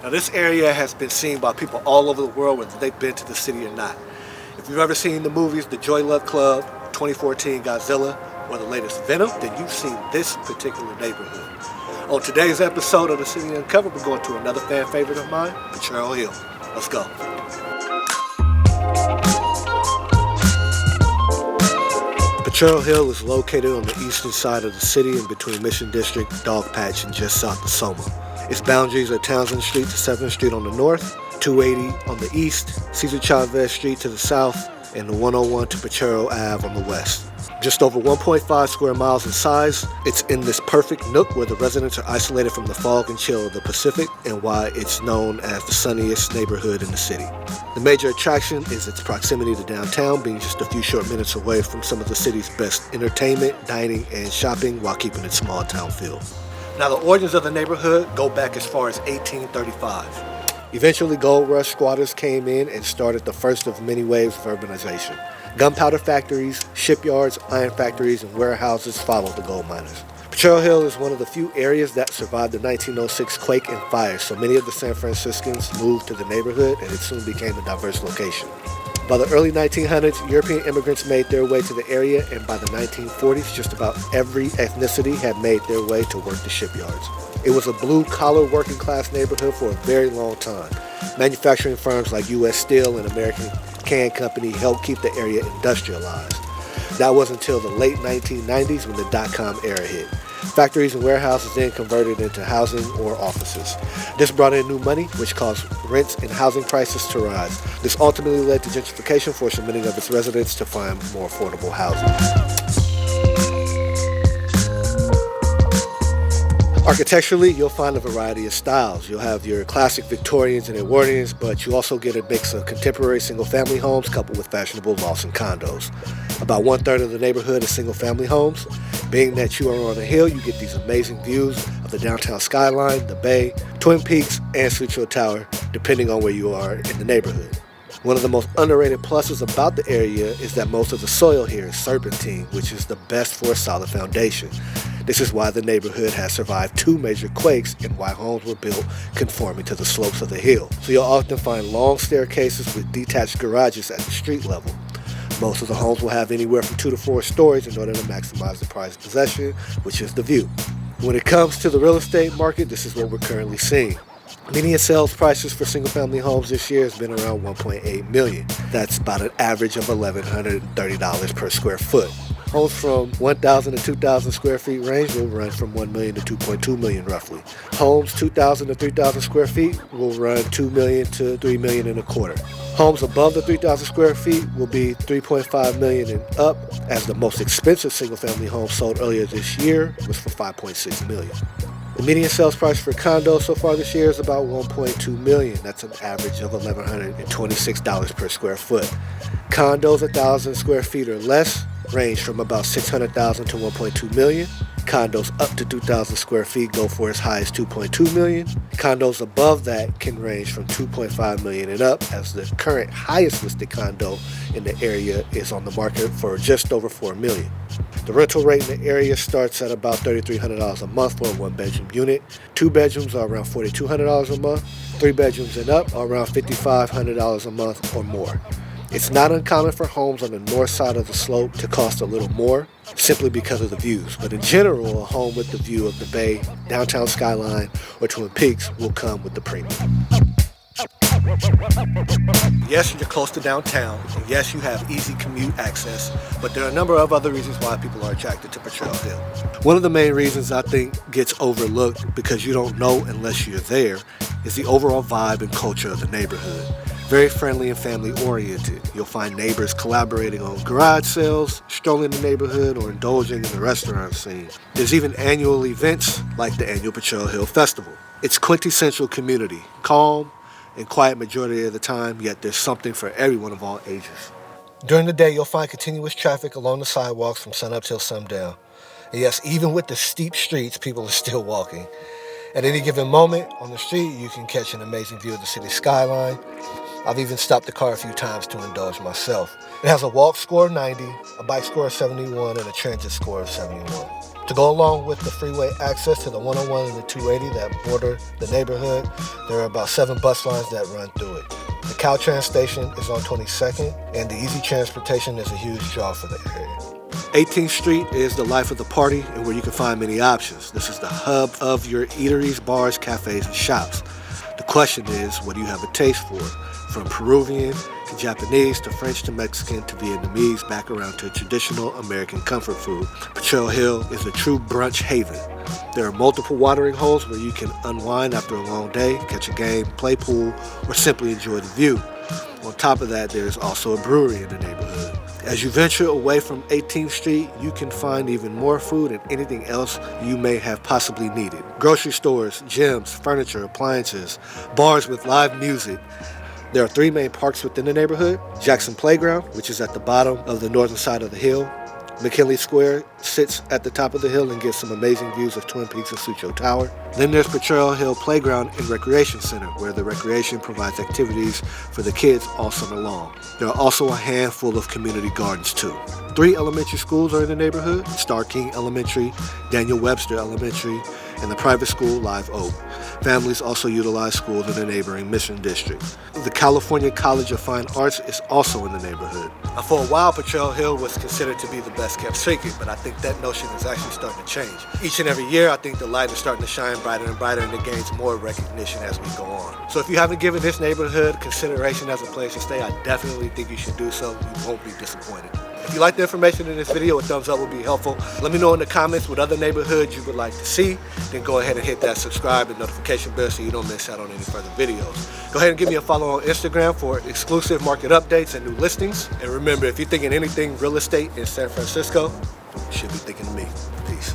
Now this area has been seen by people all over the world, whether they've been to the city or not. If you've ever seen the movies The Joy Luck Club, 2014 Godzilla, or the latest Venom, then you've seen this particular neighborhood. On today's episode of The City Uncovered, we're going to another fan favorite of mine, Potrero Hill. Let's go. Potrero Hill is located on the eastern side of the city in between Mission District, Dogpatch, and just south of Soma. Its boundaries are Townsend Street to 7th Street on the north, 280 on the east, Cesar Chavez Street to the south, and the 101 to Potrero Ave on the west. Just over 1.5 square miles in size, it's in this perfect nook where the residents are isolated from the fog and chill of the Pacific, and why it's known as the sunniest neighborhood in the city. The major attraction is its proximity to downtown, being just a few short minutes away from some of the city's best entertainment, dining, and shopping, while keeping its small town feel. Now, the origins of the neighborhood go back as far as 1835. Eventually, gold rush squatters came in and started the first of many waves of urbanization. Gunpowder factories, shipyards, iron factories, and warehouses followed the gold miners. Potrero Hill is one of the few areas that survived the 1906 quake and fire, so many of the San Franciscans moved to the neighborhood, and it soon became a diverse location. By the early 1900s, European immigrants made their way to the area, and by the 1940s, just about every ethnicity had made their way to work the shipyards. It was a blue-collar working-class neighborhood for a very long time. Manufacturing firms like U.S. Steel and American Can Company helped keep the area industrialized. That was until the late 1990s when the dot-com era hit. Factories and warehouses then converted into housing or offices. This brought in new money, which caused rents and housing prices to rise. This ultimately led to gentrification, forcing many of its residents to find more affordable housing. Architecturally, you'll find a variety of styles. You'll have your classic Victorians and Edwardians, but you also get a mix of contemporary single-family homes coupled with fashionable lofts and condos. About 1/3 of the neighborhood is single-family homes. Being that you are on a hill, you get these amazing views of the downtown skyline, the bay, Twin Peaks, and Sutro Tower, depending on where you are in the neighborhood. One of the most underrated pluses about the area is that most of the soil here is serpentine, which is the best for a solid foundation. This is why the neighborhood has survived 2 major quakes and why homes were built conforming to the slopes of the hill. So you'll often find long staircases with detached garages at the street level. Most of the homes will have anywhere from 2 to 4 stories in order to maximize the prized possession, which is the view. When it comes to the real estate market, this is what we're currently seeing. Median sales prices for single-family homes this year has been around $1.8 million. That's about an average of $1,130 per square foot. Homes from 1,000 to 2,000 square feet range will run from $1 million to $2.2 million roughly. Homes 2,000 to 3,000 square feet will run $2 million to $3 million and a quarter. Homes above the 3,000 square feet will be $3.5 million and up, as the most expensive single-family home sold earlier this year was for $5.6 million. The median sales price for condos so far this year is about $1.2 million. That's an average of $1,126 per square foot. Condos 1,000 square feet or less range from about $600,000 to $1.2 million. Condos up to 2,000 square feet go for as high as $2.2 million. Condos above that can range from $2.5 million and up, as the current highest listed condo in the area is on the market for just over $4 million. The rental rate in the area starts at about $3,300 a month for a 1-bedroom unit. 2 bedrooms are around $4,200 a month. 3 bedrooms and up are around $5,500 a month or more. It's not uncommon for homes on the north side of the slope to cost a little more, simply because of the views. But in general, a home with the view of the bay, downtown skyline, or Twin Peaks will come with the premium. Yes, you're close to downtown, and yes, you have easy commute access, but there are a number of other reasons why people are attracted to Potrero Hill. One of the main reasons I think gets overlooked because you don't know unless you're there is the overall vibe and culture of the neighborhood. Very friendly and family-oriented. You'll find neighbors collaborating on garage sales, strolling the neighborhood, or indulging in the restaurant scene. There's even annual events like the annual Potrero Hill Festival. It's quintessential community, calm and quiet majority of the time, yet there's something for everyone of all ages. During the day, you'll find continuous traffic along the sidewalks from sunup till sundown. And yes, even with the steep streets, people are still walking. At any given moment on the street, you can catch an amazing view of the city skyline. I've even stopped the car a few times to indulge myself. It has a walk score of 90, a bike score of 71, and a transit score of 71. To go along with the freeway access to the 101 and the 280 that border the neighborhood, there are about 7 bus lines that run through it. The Caltrans station is on 22nd, and the easy transportation is a huge draw for the area. 18th Street is the life of the party and where you can find many options. This is the hub of your eateries, bars, cafes, and shops. The question is, what do you have a taste for? From Peruvian to Japanese to French to Mexican to Vietnamese, back around to traditional American comfort food. Potrero Hill is a true brunch haven. There are multiple watering holes where you can unwind after a long day, catch a game, play pool, or simply enjoy the view. On top of that, there's also a brewery in the neighborhood. As you venture away from 18th Street, you can find even more food and anything else you may have possibly needed. Grocery stores, gyms, furniture, appliances, bars with live music. There are 3 main parks within the neighborhood. Jackson Playground, which is at the bottom of the northern side of the hill. McKinley Square sits at the top of the hill and gives some amazing views of Twin Peaks and Sucho Tower. Then there's Potrero Hill Playground and Recreation Center, where the recreation provides activities for the kids all summer long. There are also a handful of community gardens too. 3 elementary schools are in the neighborhood: Star King Elementary, Daniel Webster Elementary, and the private school Live Oak. Families also utilize schools in the neighboring Mission District. The California College of Fine Arts is also in the neighborhood. For a while, Potrero Hill was considered to be the best kept secret, but I think that notion is actually starting to change. Each and every year, I think the light is starting to shine brighter and brighter, and it gains more recognition as we go on. So if you haven't given this neighborhood consideration as a place to stay, I definitely think you should do so. You won't be disappointed. If you like the information in this video, a thumbs up would be helpful. Let me know in the comments what other neighborhoods you would like to see. Then go ahead and hit that subscribe and notification bell so you don't miss out on any further videos. Go ahead and give me a follow on Instagram for exclusive market updates and new listings. And remember, if you're thinking anything real estate in San Francisco, you should be thinking of me. Peace.